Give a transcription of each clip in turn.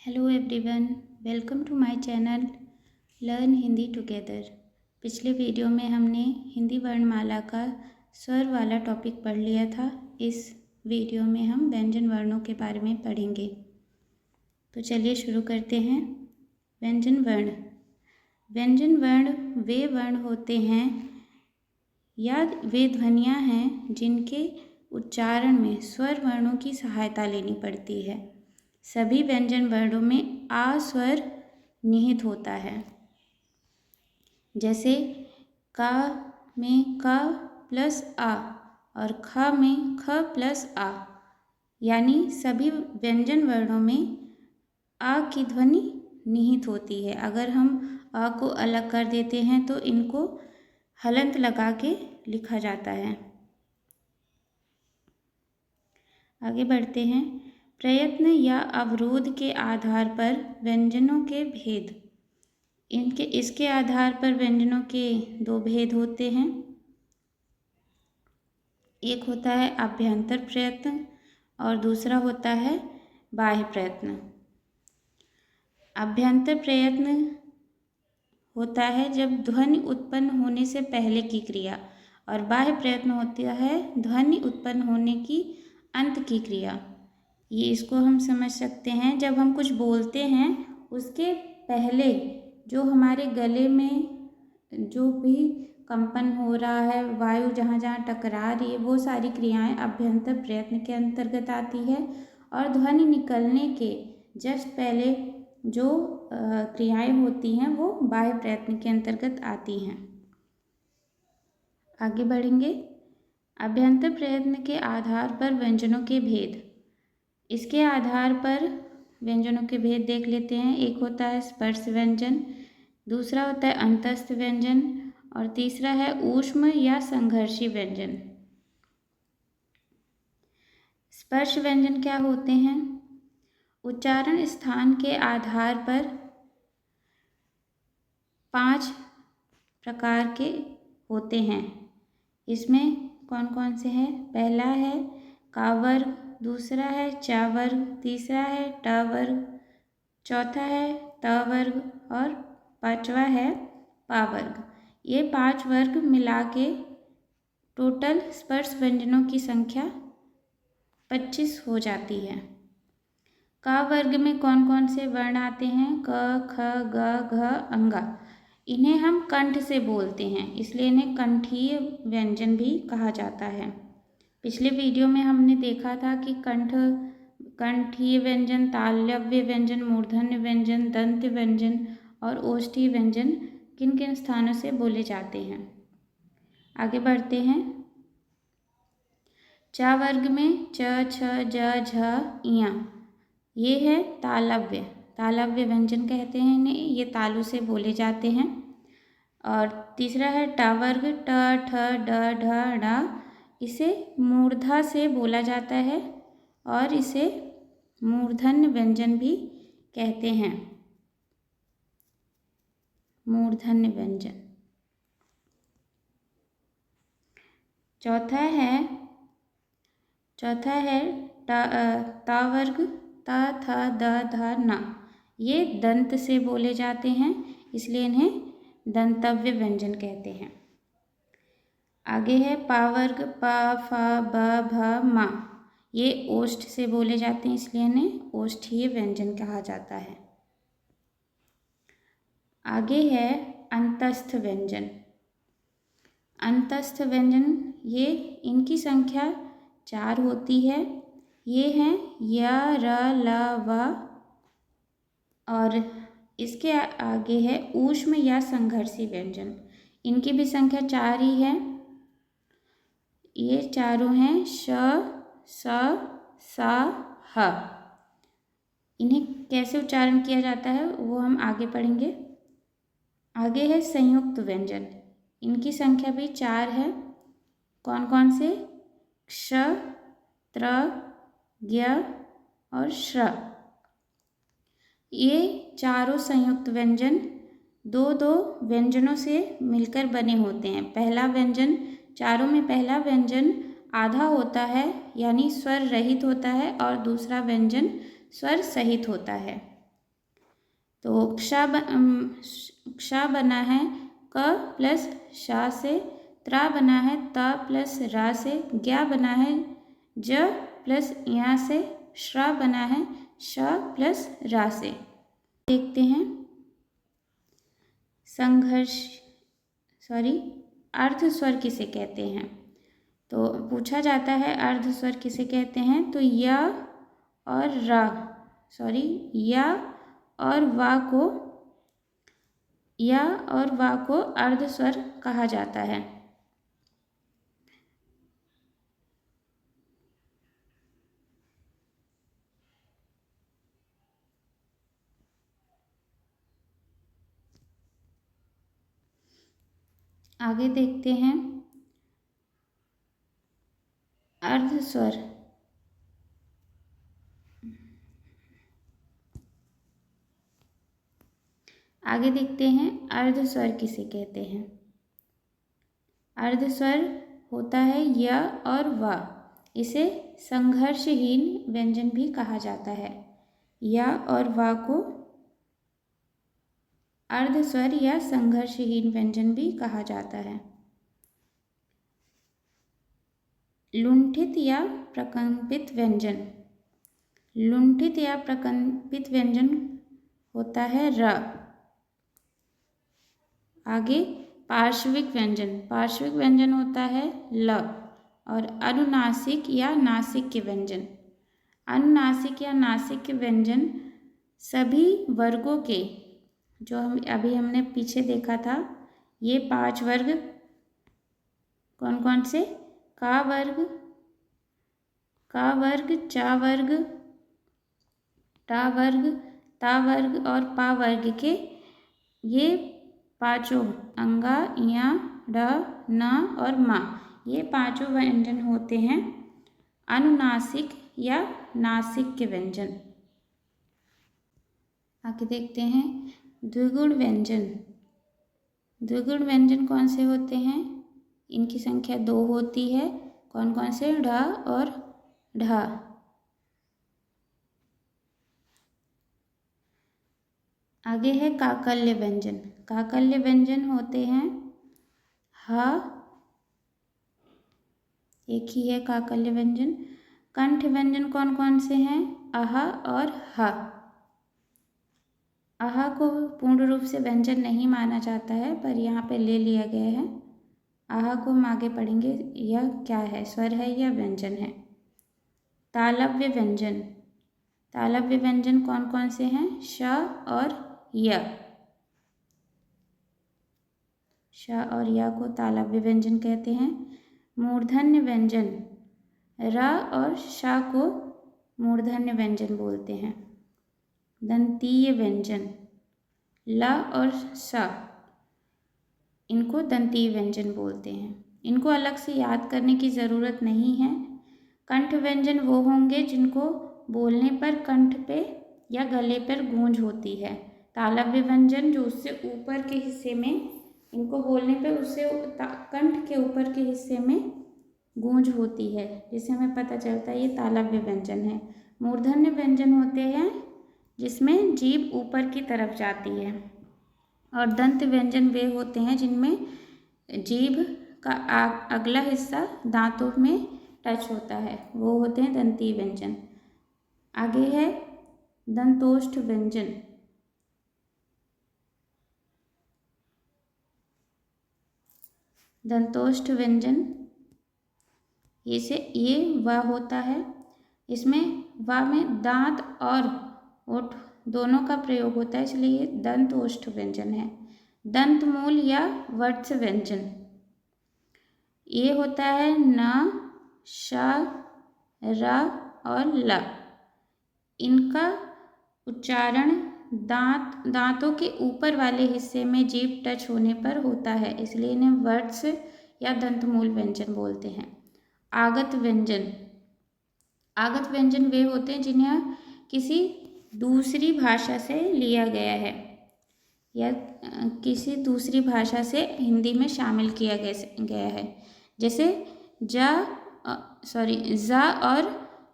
Hello everyone, welcome to my channel learn Hindi together. पिछले video में हमने हिंदी वर्णमाला का स्वर वाला टॉपिक पढ़ लिया था। इस वीडियो में हम व्यंजन वर्णों के बारे में पढ़ेंगे। तो चलिए शुरू करते हैं। व्यंजन वर्ण। व्यंजन वर्ण वे वर्ण होते हैं या वे ध्वनियाँ हैं जिनके उच्चारण में स्वर वर्णों की सहायता लेनी पड़ती है। सभी व्यंजन वर्णों में आ स्वर निहित होता है। जैसे का में क प्लस आ और ख में ख प्लस आ, यानी सभी व्यंजन वर्णों में आ की ध्वनि निहित होती है। अगर हम आ को अलग कर देते हैं तो इनको हलंत लगा के लिखा जाता है। आगे बढ़ते हैं। प्रयत्न या अवरोध के आधार पर व्यंजनों के भेद। इसके आधार पर व्यंजनों के दो भेद होते हैं। एक होता है अभ्यंतर प्रयत्न और दूसरा होता है बाह्य प्रयत्न। अभ्यंतर प्रयत्न होता है जब ध्वनि उत्पन्न होने से पहले की क्रिया, और बाह्य प्रयत्न होता है ध्वनि उत्पन्न होने की अंत की क्रिया। ये इसको हम समझ सकते हैं, जब हम कुछ बोलते हैं उसके पहले जो हमारे गले में जो भी कंपन हो रहा है, वायु जहाँ जहाँ टकरा रही है, वो सारी क्रियाएं अभ्यंतर प्रयत्न के अंतर्गत आती है। और ध्वनि निकलने के जस्ट पहले जो क्रियाएं होती हैं वो बाह्य प्रयत्न के अंतर्गत आती हैं। आगे बढ़ेंगे। अभ्यंतर प्रयत्न के आधार पर व्यंजनों के भेद। इसके आधार पर व्यंजनों के भेद देख लेते हैं। एक होता है स्पर्श व्यंजन, दूसरा होता है अंतस्थ व्यंजन और तीसरा है ऊष्म या संघर्षी व्यंजन। स्पर्श व्यंजन क्या होते हैं? उच्चारण स्थान के आधार पर 5 प्रकार के होते हैं। इसमें कौन कौन से हैं? पहला है का वर्ग, दूसरा है चा वर्ग, तीसरा है ट वर्ग, चौथा है त वर्ग और पांचवा है पा वर्ग। ये 5 वर्ग मिला के टोटल स्पर्श व्यंजनों की संख्या 25 हो जाती है। का वर्ग में कौन कौन से वर्ण आते हैं? क, ख, ग, घ, अंगा। इन्हें हम कंठ से बोलते हैं, इसलिए इन्हें कंठीय व्यंजन भी कहा जाता है। पिछले वीडियो में हमने देखा था कि कंठीय व्यंजन, तालव्य व्यंजन, मूर्धन्य व्यंजन, दंत व्यंजन और ओष्ठीय व्यंजन किन किन स्थानों से बोले जाते हैं। आगे बढ़ते हैं। चा वर्ग में च, छ, ज, झ, इया, ये है तालव्य व्यंजन कहते हैं इन्हें। ये तालु से बोले जाते हैं। और तीसरा है टा वर्ग, ट, ठ, ड, ढ, ढ, इसे मूर्धा से बोला जाता है और इसे मूर्धन्य व्यंजन भी कहते हैं। मूर्धन्य व्यंजन। चौथा है ता वर्ग, ता, थ, द, ध, न, ये दंत से बोले जाते हैं, इसलिए इन्हें दंतव्य व्यंजन कहते हैं। आगे है पा वर्ग, प, फ, ब, भ, म, ये ओष्ठ से बोले जाते हैं, इसलिए इन्हें ओष्ठीय व्यंजन कहा जाता है। आगे है अंतस्थ व्यंजन। अंतस्थ व्यंजन, ये इनकी संख्या 4 होती है। ये हैं य, र, ल, व, और इसके आगे है ऊष्म या संघर्षी व्यंजन। इनकी भी संख्या 4 ही है। ये चारों हैं श, स, सा, ह। इन्हें कैसे उच्चारण किया जाता है वो हम आगे पढ़ेंगे। आगे है संयुक्त व्यंजन। इनकी संख्या भी 4 है। कौन कौन से? क्ष, त्र, ज्ञ और श्र। ये चारों संयुक्त व्यंजन दो दो व्यंजनों से मिलकर बने होते हैं। पहला व्यंजन, चारों में पहला व्यंजन आधा होता है यानी स्वर रहित होता है और दूसरा व्यंजन स्वर सहित होता है। तो क्षा बना है क प्लस शा से, त्रा बना है त प्लस रा से, ज्ञा बना है ज प्लस या से, श्रा बना है श प्लस रा से। देखते हैं अर्ध स्वर किसे कहते हैं। तो पूछा जाता है अर्ध स्वर किसे कहते हैं, तो या और वा को अर्ध स्वर कहा जाता है। आगे देखते हैं अर्ध स्वर। आगे देखते हैं अर्ध स्वर किसे कहते हैं। अर्ध स्वर होता है य और व, इसे संघर्षहीन व्यंजन भी कहा जाता है। य और व को अर्ध स्वर या संघर्षहीन व्यंजन भी कहा जाता है। लुंठित या प्रकंपित व्यंजन। लुंठित या प्रकंपित व्यंजन होता है र। आगे पार्श्विक व्यंजन। पार्श्विक व्यंजन होता है ल। और अनुनासिक या नासिक के व्यंजन। अनुनासिक या नासिक के व्यंजन सभी वर्गों के, जो हमने पीछे देखा था, ये 5 वर्ग कौन कौन से, का वर्ग, चा वर्ग, टा वर्ग, ता वर्ग और पा वर्ग के, ये 5 अंगा, या, ड, न और मा, ये 5 व्यंजन होते हैं अनुनासिक या नासिक के व्यंजन। आगे देखते हैं द्विगुण व्यंजन। द्विगुण व्यंजन कौन से होते हैं, इनकी संख्या 2 होती है। कौन कौन से, ढ और ढ। आगे है काकल्य व्यंजन। काकल्य व्यंजन होते हैं ह, एक ही है काकल्य व्यंजन। कंठ व्यंजन कौन कौन से हैं, अह और ह। अह को पूर्ण रूप से व्यंजन नहीं माना जाता है, पर यहाँ पे ले लिया गया है। आह को हम आगे पढ़ेंगे, यह क्या है, स्वर है या व्यंजन है। तालव्य व्यंजन। तालव्य व्यंजन कौन कौन से हैं, श और य। श और य को तालव्य व्यंजन कहते हैं। मूर्धन्य व्यंजन। र और श को मूर्धन्य व्यंजन बोलते हैं। दंतीय व्यंजन। ल और स, इनको दंतीय व्यंजन बोलते हैं। इनको अलग से याद करने की ज़रूरत नहीं है। कंठ व्यंजन वो होंगे जिनको बोलने पर कंठ पे या गले पर गूंज होती है। तालव्य व्यंजन जो उससे ऊपर के हिस्से में, इनको बोलने पे उससे कंठ के ऊपर के हिस्से में गूंज होती है, जिससे हमें पता चलता है ये तालव्य व्यंजन है। मूर्धन्य व्यंजन होते हैं जिसमें जीभ ऊपर की तरफ जाती है। और दंत व्यंजन वे होते हैं जिनमें जीभ का अगला हिस्सा दांतों में टच होता है, वो होते हैं दंतीय व्यंजन। आगे है दंतोष्ठ व्यंजन। दंतोष्ठ व्यंजन ये व होता है, इसमें व में दांत और ओठ दोनों का प्रयोग होता है, इसलिए ये दंतोष्ठ व्यंजन है। दंतमूल या वत्स व्यंजन, ये होता है न, श, र और ल। इनका उच्चारण दांतों के ऊपर वाले हिस्से में जीभ टच होने पर होता है, इसलिए इन्हें वत्स या दंतमूल व्यंजन बोलते हैं। आगत व्यंजन। आगत व्यंजन वे होते हैं जिन्हें किसी दूसरी भाषा से लिया गया है या किसी दूसरी भाषा से हिंदी में शामिल किया गया है। जैसे ज और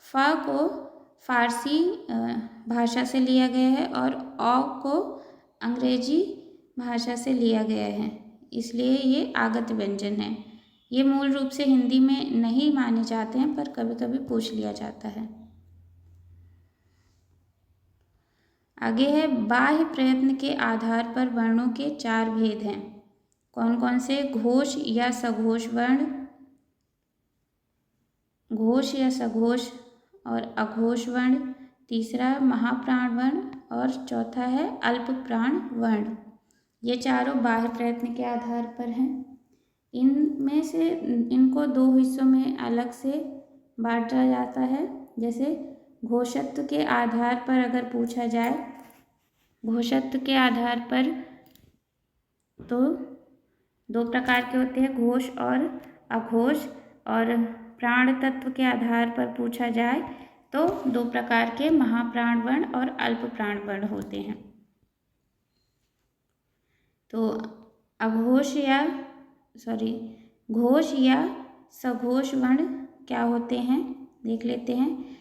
फ को फारसी भाषा से लिया गया है और औ को अंग्रेजी भाषा से लिया गया है, इसलिए ये आगत व्यंजन है। ये मूल रूप से हिंदी में नहीं माने जाते हैं, पर कभी कभी पूछ लिया जाता है। आगे है, बाह्य प्रयत्न के आधार पर वर्णों के 4 भेद हैं। कौन कौन से? घोष या सघोष वर्ण, घोष या सघोष और अघोष वर्ण, तीसरा महाप्राण वर्ण और चौथा है अल्प प्राण वर्ण। ये चारों बाह्य प्रयत्न के आधार पर हैं। इनमें से इनको 2 हिस्सों में अलग से बांटा जाता है। जैसे घोषत्व के आधार पर अगर पूछा जाए, घोषत्व के आधार पर तो 2 प्रकार के होते हैं, घोष और अघोष। और प्राण तत्व के आधार पर पूछा जाए तो 2 प्रकार के महाप्राण वर्ण और अल्प प्राण वर्ण होते हैं। तो घोष या सघोष वर्ण क्या होते हैं, देख लेते हैं।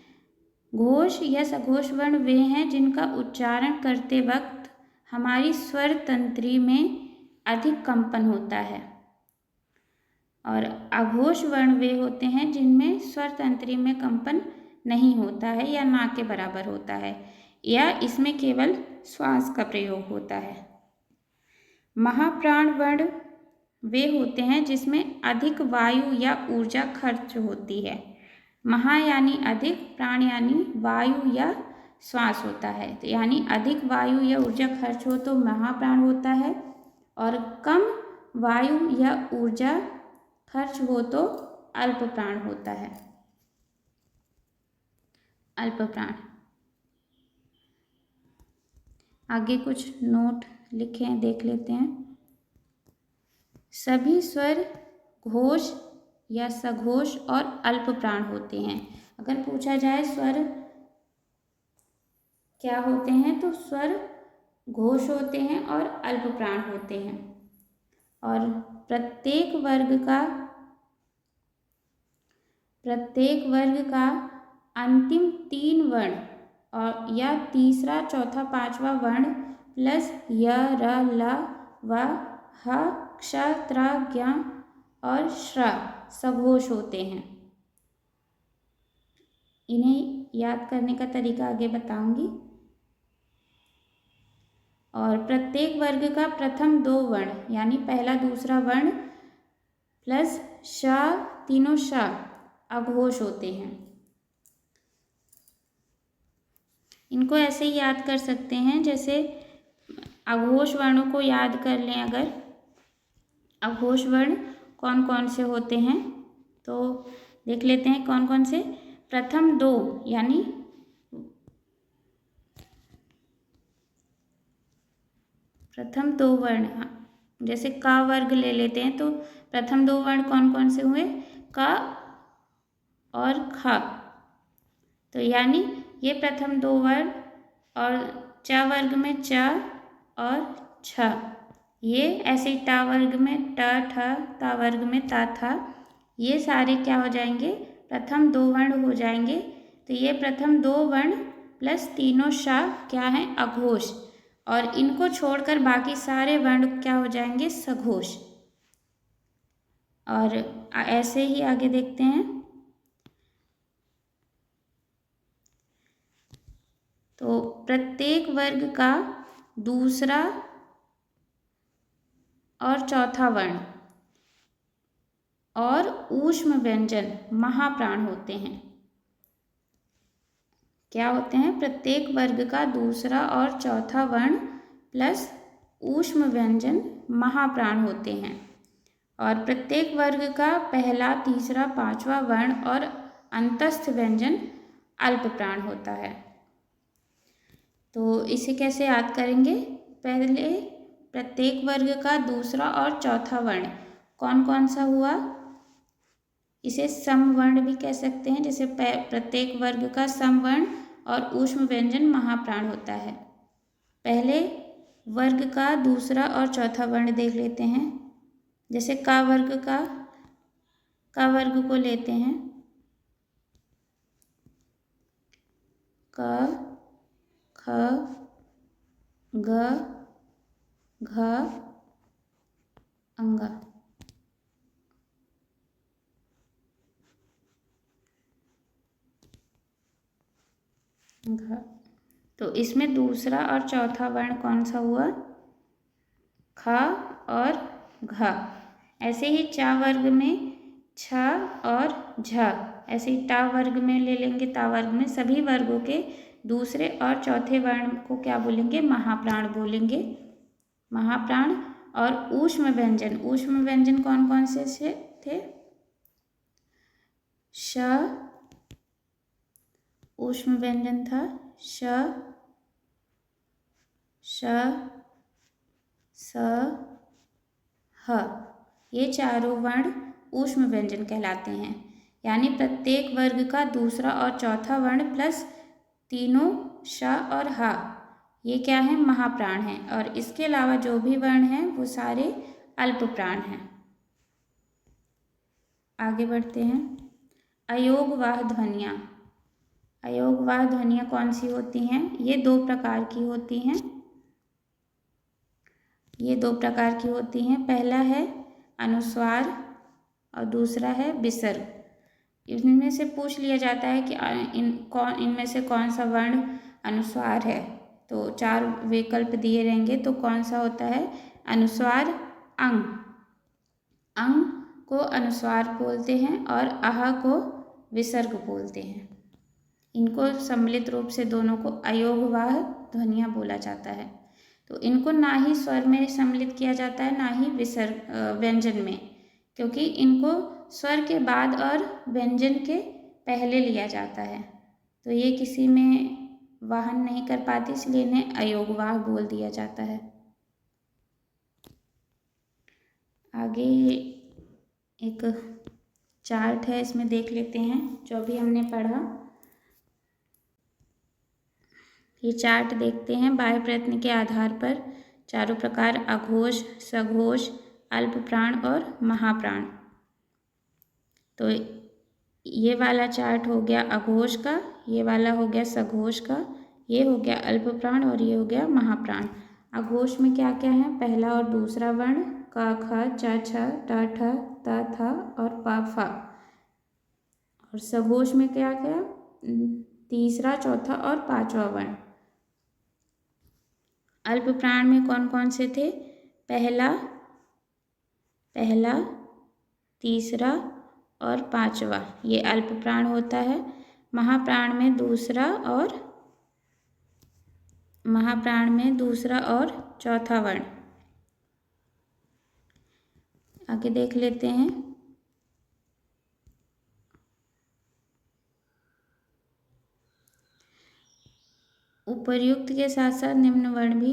घोष या सघोष वर्ण वे हैं जिनका उच्चारण करते वक्त हमारी स्वर तंत्री में अधिक कंपन होता है। और अघोष वर्ण वे होते हैं जिनमें स्वर तंत्री में कंपन नहीं होता है या ना के बराबर होता है, या इसमें केवल श्वास का प्रयोग होता है। महाप्राण वर्ण वे होते हैं जिसमें अधिक वायु या ऊर्जा खर्च होती है। महा यानी अधिक, प्राण यानी वायु या श्वास होता है। तो यानी अधिक वायु या ऊर्जा खर्च हो तो महाप्राण होता है, और कम वायु या ऊर्जा खर्च हो तो अल्प प्राण होता है। अल्प प्राण। आगे कुछ नोट लिखे हैं, देख लेते हैं। सभी स्वर घोष या सघोष और अल्प प्राण होते हैं। अगर पूछा जाए स्वर क्या होते हैं, तो स्वर घोष होते हैं और अल्प प्राण होते हैं। और प्रत्येक वर्ग का अंतिम 3 वर्ण और या तीसरा, चौथा, पांचवा वर्ण प्लस य, र, ल, व, ह, क्ष, त्र, ज्ञ और श्र सघोष होते हैं। इन्हें याद करने का तरीका आगे बताऊंगी। और प्रत्येक वर्ग का प्रथम 2 वर्ण यानी पहला दूसरा वर्ण प्लस श, तीनों श अघोष होते हैं। इनको ऐसे ही याद कर सकते हैं, जैसे अघोष वर्णों को याद कर लें। अगर अघोष वर्ण कौन कौन से होते हैं तो देख लेते हैं कौन कौन से। प्रथम 2 यानी प्रथम 2 वर्ण, जैसे क वर्ग ले लेते हैं तो प्रथम 2 वर्ण कौन कौन से हुए? क और ख। तो यानी ये प्रथम 2 वर्ण, और च वर्ग में च और छ, ये ऐसे ही ट वर्ग में ट, ठ, त वर्ग में त, थ, ये सारे क्या हो जाएंगे? प्रथम 2 वर्ण हो जाएंगे। तो ये प्रथम 2 वर्ण प्लस तीनों श क्या हैं? अघोष। और इनको छोड़कर बाकी सारे वर्ण क्या हो जाएंगे? सघोष। और ऐसे ही आगे देखते हैं। तो प्रत्येक वर्ग का दूसरा और चौथा वर्ण और ऊष्म व्यंजन महाप्राण होते हैं। क्या होते हैं? प्रत्येक वर्ग का दूसरा और चौथा वर्ण प्लस ऊष्म व्यंजन महाप्राण होते हैं। और प्रत्येक वर्ग का पहला, तीसरा, पांचवा वर्ण और अंतस्थ व्यंजन अल्प प्राण होता है। तो इसे कैसे याद करेंगे? पहले प्रत्येक वर्ग का दूसरा और चौथा वर्ण कौन कौन सा हुआ? इसे सम वर्ण भी कह सकते हैं। जैसे प्रत्येक वर्ग का सम वर्ण और ऊष्म व्यंजन महाप्राण होता है। पहले वर्ग का दूसरा और चौथा वर्ण देख लेते हैं। जैसे क वर्ग को लेते हैं। क, ख, ग, घ, अंग। घ। तो इसमें दूसरा और चौथा वर्ण कौन सा हुआ? ख और घ। ऐसे ही चा वर्ग में छ और झ। ऐसे ही टा वर्ग में ले लेंगे, ता वर्ग में। सभी वर्गों के दूसरे और चौथे वर्ण को क्या बोलेंगे? महाप्राण बोलेंगे। महाप्राण। और ऊष्म व्यंजन, ऊष्म व्यंजन कौन कौन से थे? श, ऊष्म व्यंजन था श, श, स, ह। ये चारों वर्ण ऊष्म व्यंजन कहलाते हैं। यानी प्रत्येक वर्ग का दूसरा और चौथा वर्ण प्लस तीनों श और ह, ये क्या है? महाप्राण है। और इसके अलावा जो भी वर्ण हैं वो सारे अल्प प्राण हैं। आगे बढ़ते हैं। अयोगवाह ध्वनियाँ। अयोगवाह ध्वनियाँ कौन सी होती हैं? ये दो प्रकार की होती हैं। ये दो प्रकार की होती हैं। पहला है अनुस्वार और दूसरा है विसर्ग। इनमें से पूछ लिया जाता है कि इनमें से कौन सा वर्ण अनुस्वार है, तो चार विकल्प दिए रहेंगे। तो कौन सा होता है? अनुस्वार अंग। अंग को अनुस्वार बोलते हैं और आह को विसर्ग बोलते हैं। इनको सम्मिलित रूप से दोनों को अयोगवाह ध्वनियाँ बोला जाता है। तो इनको ना ही स्वर में सम्मिलित किया जाता है, ना ही विसर्ग व्यंजन में, क्योंकि इनको स्वर के बाद और व्यंजन के पहले लिया जाता है। तो ये किसी में वाहन नहीं कर पाती, इसलिए इन्हें अयोगवाह बोल दिया जाता है। आगे एक चार्ट है, इसमें देख लेते हैं जो अभी हमने पढ़ा। ये चार्ट देखते हैं। बाह्य प्रयत्न के आधार पर चारों प्रकार अघोष, सघोष, अल्प प्राण और महाप्राण। तो ये वाला चार्ट हो गया अघोष का, ये वाला हो गया सघोष का, ये हो गया अल्प प्राण और ये हो गया महाप्राण। अघोष में क्या क्या है? पहला और दूसरा वर्ण क, ख, च, छ, ट, ठ, त, थ और प, फ। और सघोष में क्या क्या? तीसरा, चौथा और पांचवा वर्ण। अल्प प्राण में कौन कौन से थे? पहला, तीसरा और पांचवा, ये अल्प प्राण होता है। महाप्राण में दूसरा और चौथा वर्ण। आगे देख लेते हैं। उपर्युक्त के साथ साथ निम्न वर्ण भी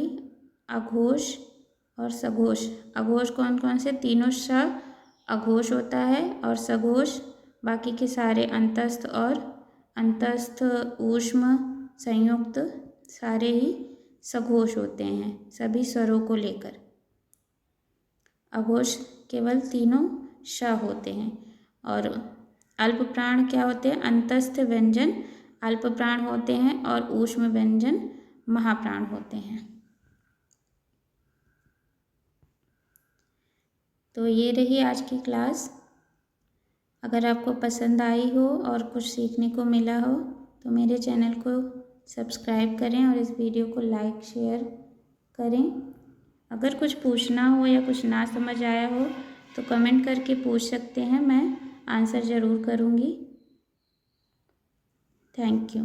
अघोष और सघोष। अघोष कौन कौन से? तीनों श अघोष होता है और सघोष बाकी के सारे अंतस्थ और अंतस्थ, ऊष्म, संयुक्त सारे ही सघोष होते हैं, सभी स्वरों को लेकर। अघोष केवल तीनों श होते हैं। और अल्प प्राण क्या होते हैं? अंतस्थ व्यंजन अल्प प्राण होते हैं और ऊष्म व्यंजन महाप्राण होते हैं। तो ये रही आज की क्लास। अगर आपको पसंद आई हो और कुछ सीखने को मिला हो तो मेरे चैनल को सब्सक्राइब करें और इस वीडियो को लाइक शेयर करें। अगर कुछ पूछना हो या कुछ ना समझ आया हो तो कमेंट करके पूछ सकते हैं, मैं आंसर ज़रूर करूँगी। Thank you.